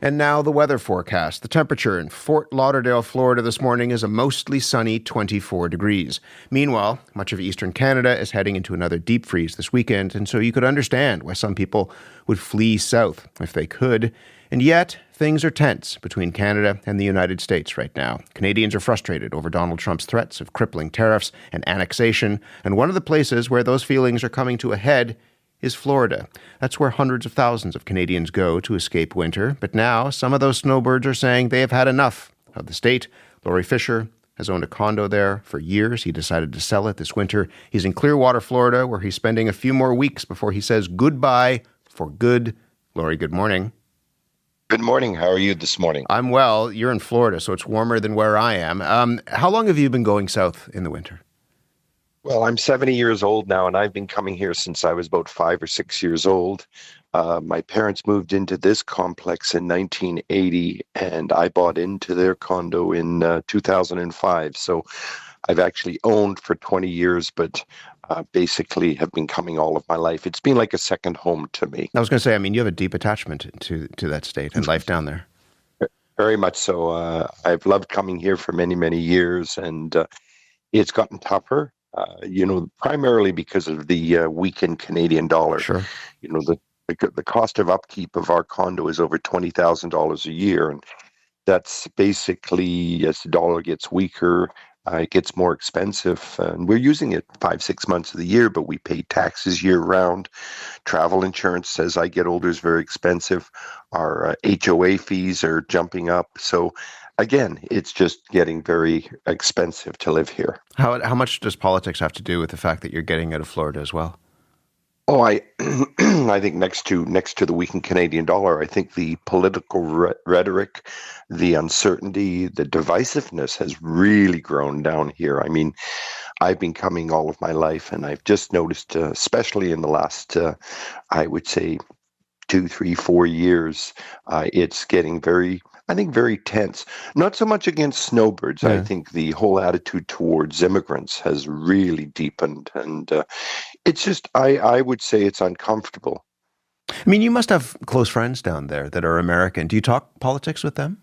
And now the weather forecast. The temperature in Fort Lauderdale, Florida this morning is a mostly sunny 24 degrees. Meanwhile, much of eastern Canada is heading into another deep freeze this weekend, and so you could understand why some people would flee south if they could. And yet, things are tense between Canada and the United States right now. Canadians are frustrated over Donald Trump's threats of crippling tariffs and annexation, and one of the places where those feelings are coming to a head is Florida. That's where hundreds of thousands of Canadians go to escape winter. But now, some of those snowbirds are saying they have had enough of the state. Laurie Fischer has owned a condo there for years. He decided to sell it this winter. He's in Clearwater, Florida, where he's spending a few more weeks before he says goodbye for good. Laurie, good morning. Good morning. How are you this morning? I'm well. You're in Florida, so it's warmer than where I am. How long have you been going south in the winter? Well, I'm 70 years old now, and I've been coming here since I was about 5 or 6 years old. My parents moved into this complex in 1980, and I bought into their condo in 2005. So I've actually owned for 20 years, but basically have been coming all of my life. It's been like a second home to me. I was going to say, you have a deep attachment to that state and life down there. Very much so. I've loved coming here for many, many years, and it's gotten tougher. Primarily because of the weakened Canadian dollar. Sure. The cost of upkeep of our condo is over $20,000 a year, and that's basically, as the dollar gets weaker, it gets more expensive. And we're using it 5-6 months of the year, but we pay taxes year round. Travel insurance, as I get older, is very expensive. Our HOA fees are jumping up. So again, it's just getting very expensive to live here. How much does politics have to do with the fact that you're getting out of Florida as well? Oh, I think next to the weakened Canadian dollar, I think the political rhetoric, the uncertainty, the divisiveness has really grown down here. I've been coming all of my life, and I've just noticed, especially in the last, I would say, 2, 3, 4 years, it's getting very tense. Not so much against snowbirds. Yeah. I think the whole attitude towards immigrants has really deepened, and it's just, I would say it's uncomfortable. You must have close friends down there that are American. Do you talk politics with them?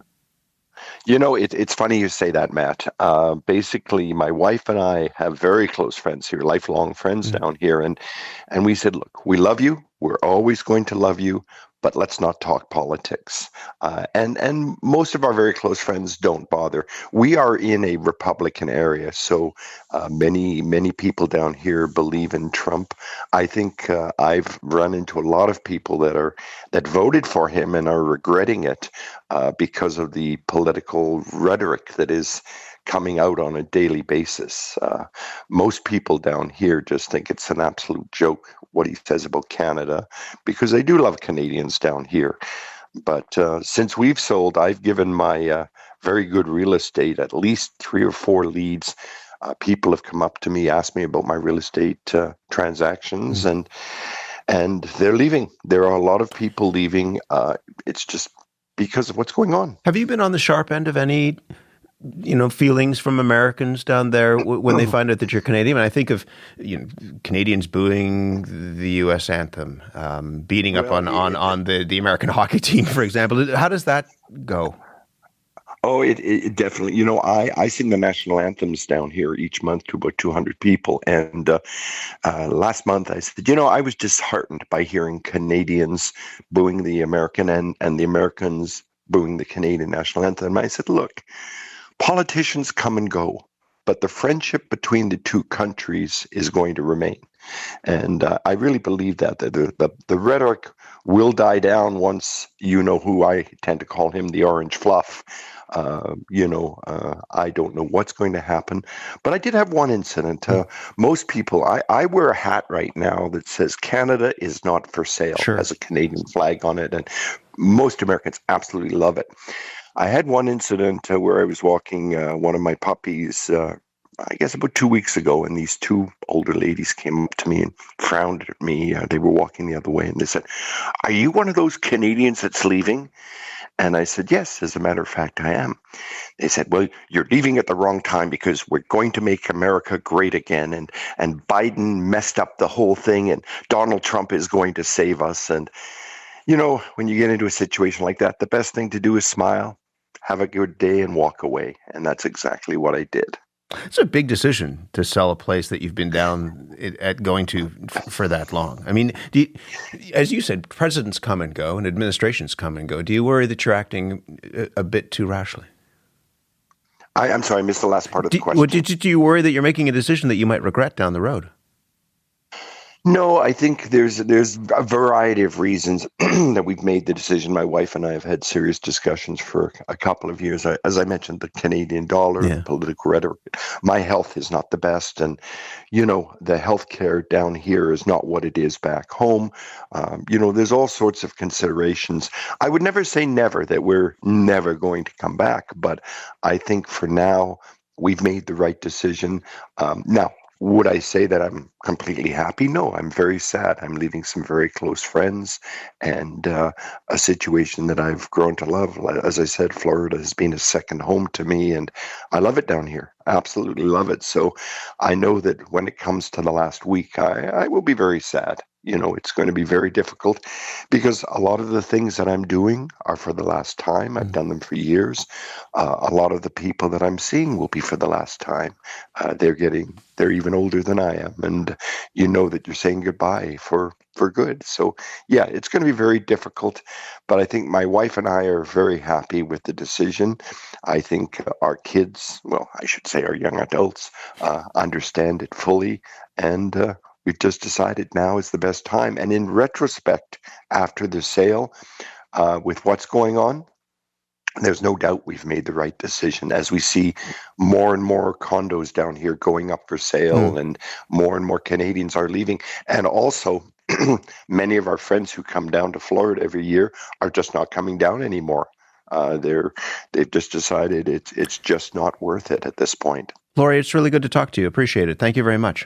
It's funny you say that, Matt. Basically, my wife and I have very close friends here, lifelong friends down here, and we said, look, we love you. We're always going to love you, but let's not talk politics. And most of our very close friends don't bother. We are in a Republican area, so many people down here believe in Trump. I think I've run into a lot of people that voted for him and are regretting it because of the political rhetoric that is coming out on a daily basis. Most people down here just think it's an absolute joke what he says about Canada, because they do love Canadians down here. But since we've sold, I've given my very good real estate at least 3 or 4 leads. People have come up to me, asked me about my real estate transactions, and they're leaving. There are a lot of people leaving. It's just because of what's going on. Have you been on the sharp end of any feelings from Americans down there when they find out that you're Canadian? I think of Canadians booing the U.S. anthem, beating up on the American hockey team, for example. How does that go? Oh, it definitely. I sing the national anthems down here each month to about 200 people. And last month I said, I was disheartened by hearing Canadians booing the American and the Americans booing the Canadian national anthem. I said, look, politicians come and go, but the friendship between the two countries is going to remain. And I really believe that the rhetoric will die down once who I tend to call him, the orange fluff. I don't know what's going to happen. But I did have one incident. Most people, I wear a hat right now that says Canada is not for sale, Sure. has a Canadian flag on it. And most Americans absolutely love it. I had one incident where I was walking one of my puppies, I guess about 2 weeks ago, and these 2 older ladies came up to me and frowned at me. They were walking the other way, and they said, "Are you one of those Canadians that's leaving?" And I said, "Yes, as a matter of fact, I am." They said, "Well, you're leaving at the wrong time because we're going to make America great again, and Biden messed up the whole thing, and Donald Trump is going to save us." And When you get into a situation like that, the best thing to do is smile, have a good day, and walk away. And that's exactly what I did. It's a big decision to sell a place that you've been down at going to for that long. I mean, as you said, presidents come and go and administrations come and go. Do you worry that you're acting a bit too rashly? I'm sorry, I missed the last part of the question. Do you worry that you're making a decision that you might regret down the road? No, I think there's a variety of reasons that we've made the decision. My wife and I have had serious discussions for a couple of years. As I mentioned, the Canadian dollar, the political rhetoric. My health is not the best, and the healthcare down here is not what it is back home. There's all sorts of considerations. I would never say never that we're never going to come back, but I think for now we've made the right decision. Now, would I say that I'm completely happy? No, I'm very sad. I'm leaving some very close friends and a situation that I've grown to love. As I said, Florida has been a second home to me, and I love it down here. I absolutely love it. So I know that when it comes to the last week, I will be very sad. It's going to be very difficult because a lot of the things that I'm doing are for the last time. I've done them for years. A lot of the people that I'm seeing will be for the last time. They're even older than I am. And that you're saying goodbye for good. So yeah, it's going to be very difficult, but I think my wife and I are very happy with the decision. I think our kids, well, I should say our young adults, understand it fully. And, we've just decided now is the best time. And in retrospect, after the sale, with what's going on, there's no doubt we've made the right decision as we see more and more condos down here going up for sale and more Canadians are leaving. And also, many of our friends who come down to Florida every year are just not coming down anymore. They've just decided it's just not worth it at this point. Laurie, it's really good to talk to you. Appreciate it. Thank you very much.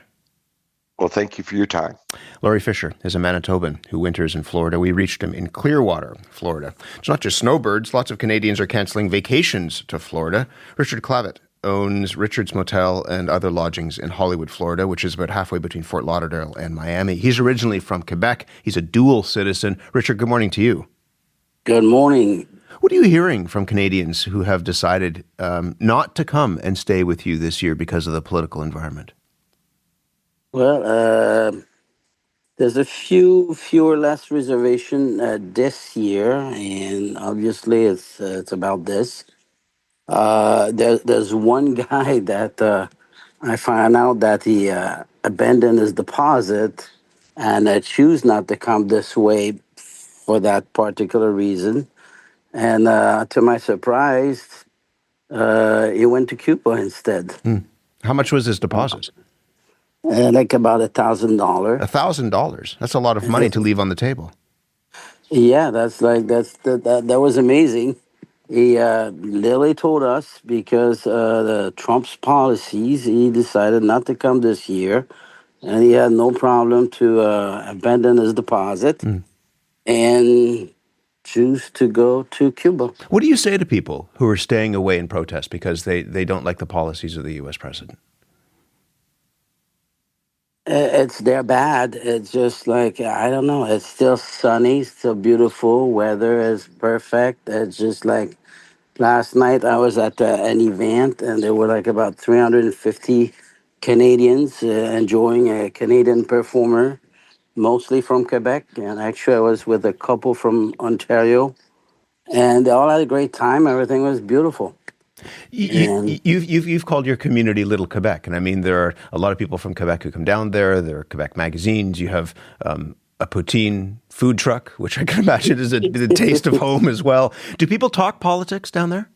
Well, thank you for your time. Laurie Fischer is a Manitoban who winters in Florida. We reached him in Clearwater, Florida. It's not just snowbirds. Lots of Canadians are cancelling vacations to Florida. Richard Clavet owns Richard's Motel and other lodgings in Hollywood, Florida, which is about halfway between Fort Lauderdale and Miami. He's originally from Quebec. He's a dual citizen. Richard, good morning to you. Good morning. What are you hearing from Canadians who have decided not to come and stay with you this year because of the political environment? Well, there's a fewer less reservation this year, and obviously it's about this. There's one guy that I found out that he abandoned his deposit and choose not to come this way for that particular reason. And to my surprise, he went to Cuba instead. How much was his deposit? Like about $1,000. $1,000? That's a lot of money to leave on the table. Yeah, that was amazing. He literally told us because the Trump's policies, he decided not to come this year, and he had no problem to abandon his deposit and choose to go to Cuba. What do you say to people who are staying away in protest because they don't like the policies of the U.S. president? They're bad. It's just like, I don't know. It's still sunny, still beautiful. Weather is perfect. It's just like last night I was at an event and there were like about 350 Canadians enjoying a Canadian performer, mostly from Quebec. And actually I was with a couple from Ontario and they all had a great time. Everything was beautiful. You've called your community Little Quebec, and I mean there are a lot of people from Quebec who come down there. There are Quebec magazines. You have a poutine food truck, which I can imagine is a taste of home as well. Do people talk politics down there?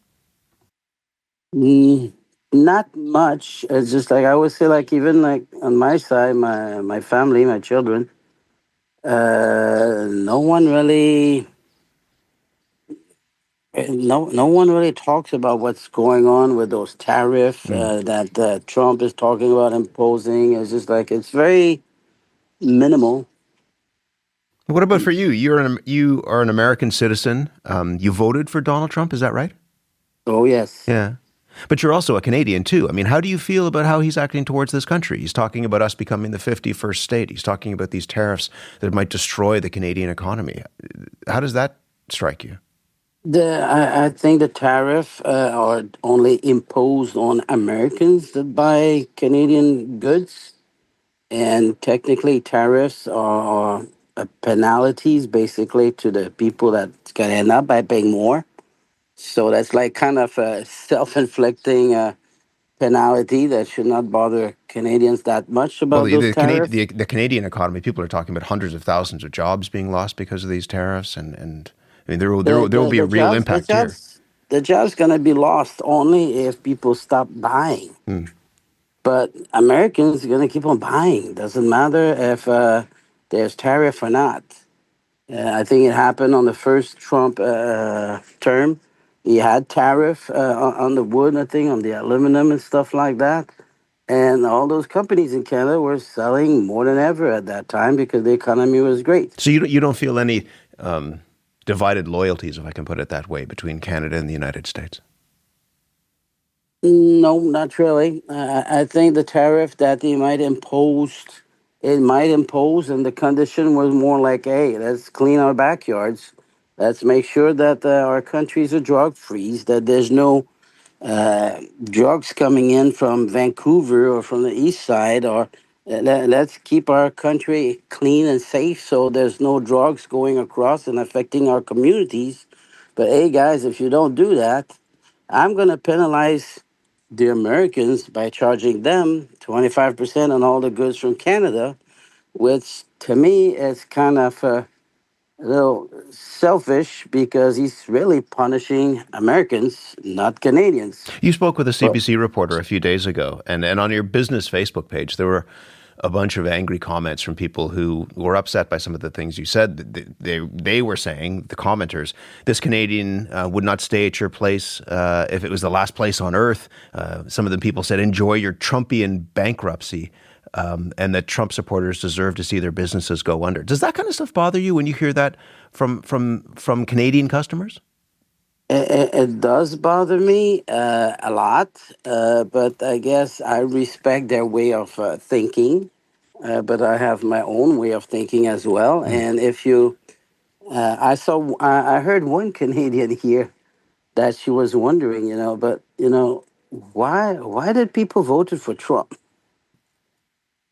Not much. It's just like I always say, like even like on my side, my family, my children, no one really. No one really talks about what's going on with those tariffs that Trump is talking about imposing. It's just like it's very minimal. What about for you? You are an American citizen. You voted for Donald Trump, is that right? Oh yes. Yeah. But you're also a Canadian, too. I mean, how do you feel about how he's acting towards this country? He's talking about us becoming the 51st state. He's talking about these tariffs that might destroy the Canadian economy. How does that strike you? I think the tariff are only imposed on Americans that buy Canadian goods, and technically tariffs are penalties basically to the people that can end up by paying more. So that's like kind of a self-inflicting penalty that should not bother Canadians that much Well, about those tariffs. The Canadian economy, people are talking about hundreds of thousands of jobs being lost because of these tariffs, and I mean there will be a real impact here. The job's going to be lost only if people stop buying. But Americans are going to keep on buying. Doesn't matter if there's tariff or not. I think it happened on the first Trump term. He had tariff on the wood, I think, on the aluminum and stuff like that. And all those companies in Canada were selling more than ever at that time because the economy was great. So you don't feel any divided loyalties, if I can put it that way, between Canada and the United States? No, not really. I think the tariff that they might impose, and the condition was more like, hey, let's clean our backyards. Let's make sure that our countries are drug-free, that there's no drugs coming in from Vancouver or from the east side, or let's keep our country clean and safe so there's no drugs going across and affecting our communities. But hey, guys, if you don't do that, I'm going to penalize the Americans by charging them 25% on all the goods from Canada, which to me is kind of a little selfish because he's really punishing Americans, not Canadians. You spoke with a CBC reporter a few days ago, and on your business Facebook page, there were a bunch of angry comments from people who were upset by some of the things you said. They were saying, the commenters, this Canadian would not stay at your place if it was the last place on earth. Some of the people said, enjoy your Trumpian bankruptcy, and that Trump supporters deserve to see their businesses go under. Does that kind of stuff bother you when you hear that from Canadian customers? It does bother me a lot, but I guess I respect their way of thinking. But I have my own way of thinking as well. And if you, I heard one Canadian here that she was wondering, why did people vote for Trump?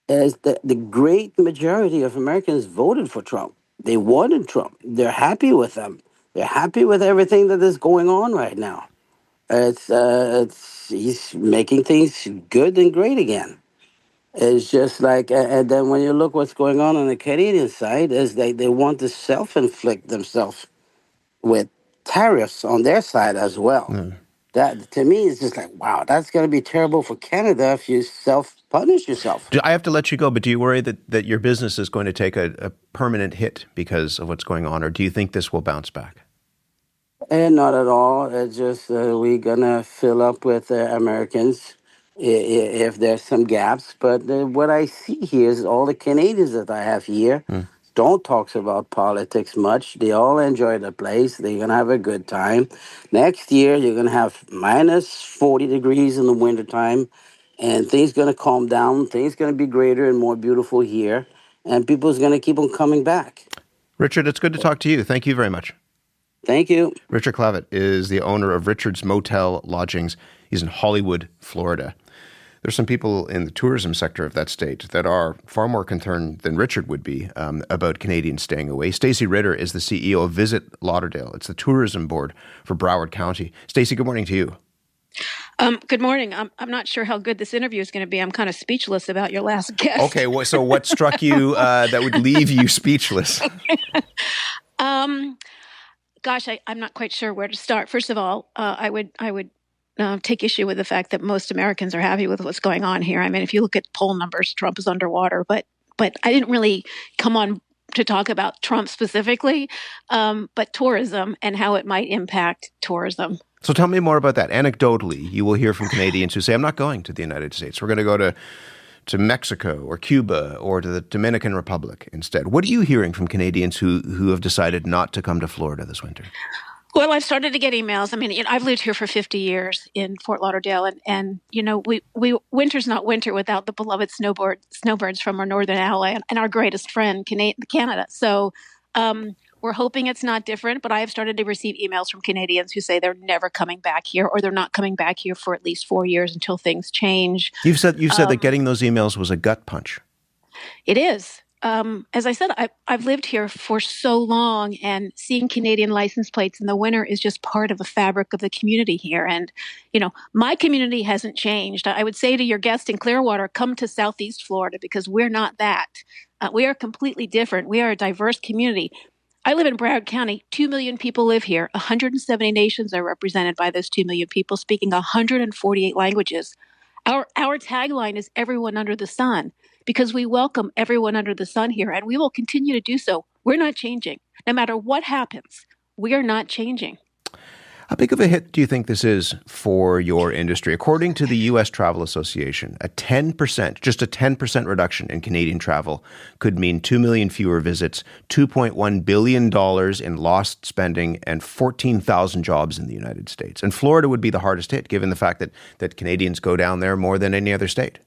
As the great majority of Americans voted for Trump. They wanted Trump. They're happy with him. They're happy with everything that is going on right now. He's making things good and great again. It's just like, and then when you look what's going on the Canadian side, is they want to self-inflict themselves with tariffs on their side as well. That, to me, is just like, wow, that's going to be terrible for Canada if you self-punish yourself. I have to let you go, but do you worry that your business is going to take a permanent hit because of what's going on, or do you think this will bounce back? And not at all. It's just we're going to fill up with Americans if there's some gaps. But what I see here is all the Canadians that I have here don't talk about politics much. They all enjoy the place. They're going to have a good time. Next year, you're going to have minus 40 degrees in the wintertime, and things going to calm down. Things going to be greater and more beautiful here, and people's going to keep on coming back. Richard, it's good to talk to you. Thank you very much. Thank you. Richard Clavet is the owner of Richard's Motel Lodgings. He's in Hollywood, Florida. There's some people in the tourism sector of that state that are far more concerned than Richard would be about Canadians staying away. Stacey Ritter is the CEO of Visit Lauderdale. It's the tourism board for Broward County. Stacey, good morning to you. Good morning. I'm not sure how good this interview is going to be. I'm kind of speechless about your last guest. Okay, so what struck you that would leave you speechless? Gosh, I'm not quite sure where to start. First of all, I would take issue with the fact that most Americans are happy with what's going on here. I mean, if you look at poll numbers, Trump is underwater. But I didn't really come on to talk about Trump specifically, but tourism and how it might impact tourism. So tell me more about that. Anecdotally, you will hear from Canadians who say, I'm not going to the United States. We're going to go to Mexico or Cuba or to the Dominican Republic instead. What are you hearing from Canadians who have decided not to come to Florida this winter? Well, I've started to get emails. I mean, I've lived here for 50 years in Fort Lauderdale, and we winter's not winter without the beloved snowbirds from our northern ally and our greatest friend, Canada. So we're hoping it's not different, but I have started to receive emails from Canadians who say they're never coming back here, or they're not coming back here for at least 4 years until things change. You've said that getting those emails was a gut punch. It is. As I said, I've lived here for so long, and seeing Canadian license plates in the winter is just part of the fabric of the community here. And, my community hasn't changed. I would say to your guest in Clearwater, come to Southeast Florida, because we're not that. We are completely different. We are a diverse community. I live in Broward County. 2 million people live here. 170 nations are represented by those 2 million people, speaking 148 languages. Our tagline is everyone under the sun, because we welcome everyone under the sun here, and we will continue to do so. We're not changing. No matter what happens, we are not changing. How big of a hit do you think this is for your industry? According to the U.S. Travel Association, just a 10% reduction in Canadian travel could mean 2 million fewer visits, $2.1 billion in lost spending, and 14,000 jobs in the United States. And Florida would be the hardest hit, given the fact that Canadians go down there more than any other state.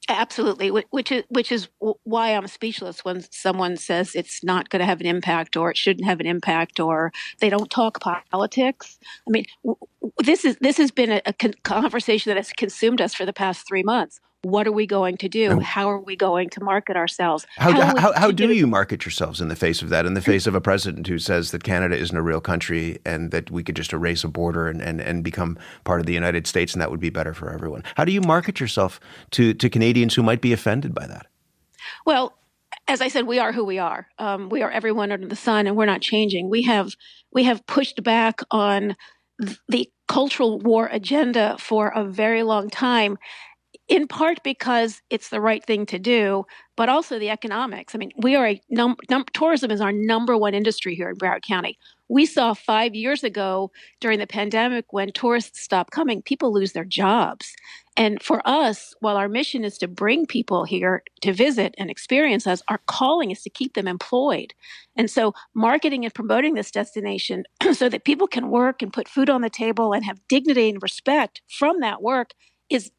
Absolutely, which is why I'm speechless when someone says it's not going to have an impact, or it shouldn't have an impact, or they don't talk politics. I mean, this has been a conversation that has consumed us for the past 3 months. What are we going to do? How are we going to market ourselves? How do you market yourselves in the face of that, in the face of a president who says that Canada isn't a real country and that we could just erase a border and become part of the United States, and that would be better for everyone? How do you market yourself to Canadians who might be offended by that? Well, as I said, we are who we are. We are everyone under the sun, and we're not changing. We have pushed back on the cultural war agenda for a very long time, in part because it's the right thing to do, but also the economics. I mean, we are tourism is our number one industry here in Broward County. We saw 5 years ago during the pandemic, when tourists stopped coming, people lose their jobs. And for us, while our mission is to bring people here to visit and experience us, our calling is to keep them employed. And so marketing and promoting this destination so that people can work and put food on the table and have dignity and respect from that work is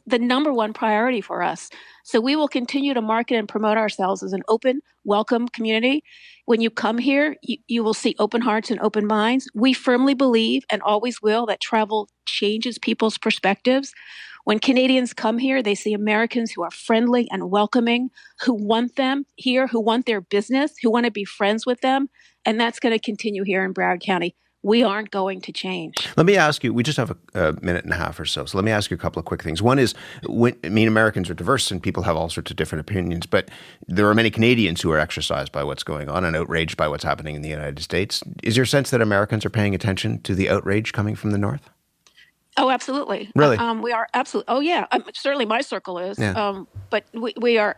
the number one priority for us. So we will continue to market and promote ourselves as an open, welcome community. When you come here, you will see open hearts and open minds. We firmly believe, and always will, that travel changes people's perspectives. When Canadians come here, they see Americans who are friendly and welcoming, who want them here, who want their business, who want to be friends with them. And that's going to continue here in Broward County. We aren't going to change. Let me ask you, we just have a minute and a half or so let me ask you a couple of quick things. One is, Americans are diverse and people have all sorts of different opinions, but there are many Canadians who are exercised by what's going on and outraged by what's happening in the United States. Is your sense that Americans are paying attention to the outrage coming from the North? Oh, absolutely. Really? We are absolutely. Oh, yeah. Certainly my circle is. Yeah. But we are,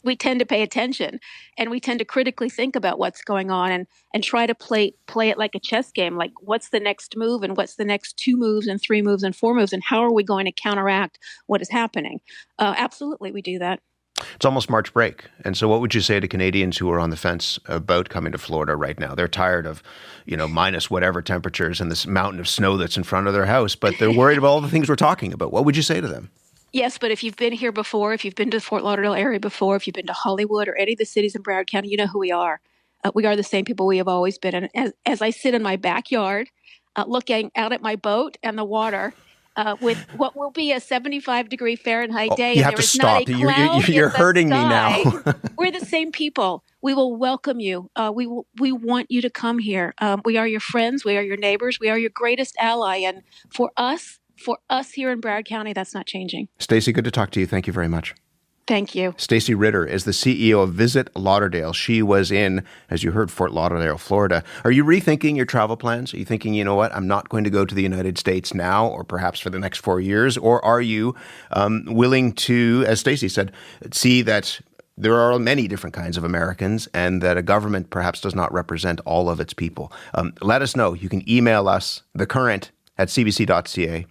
we tend to pay attention, and we tend to critically think about what's going on and try to play it like a chess game. Like, what's the next move, and what's the next 2 moves and 3 moves and 4 moves, and how are we going to counteract what is happening? Absolutely, we do that. It's almost March break. And so what would you say to Canadians who are on the fence about coming to Florida right now? They're tired of, minus whatever temperatures and this mountain of snow that's in front of their house, but they're worried about all the things we're talking about. What would you say to them? Yes, but if you've been here before, if you've been to the Fort Lauderdale area before, if you've been to Hollywood or any of the cities in Broward County, you know who we are. We are the same people we have always been. And as I sit in my backyard, looking out at my boat and the water, with what will be a 75-degree Fahrenheit day. You have to stop. You're hurting me now. We're the same people. We will welcome you. We want you to come here. We are your friends. We are your neighbors. We are your greatest ally. And for us here in Broward County, that's not changing. Stacey, good to talk to you. Thank you very much. Thank you. Stacey Ritter is the CEO of Visit Lauderdale. She was in, as you heard, Fort Lauderdale, Florida. Are you rethinking your travel plans? Are you thinking, you know what, I'm not going to go to the United States now or perhaps for the next 4 years? Or are you willing to, as Stacey said, see that there are many different kinds of Americans and that a government perhaps does not represent all of its people? Let us know. You can email us, thecurrent@cbc.ca,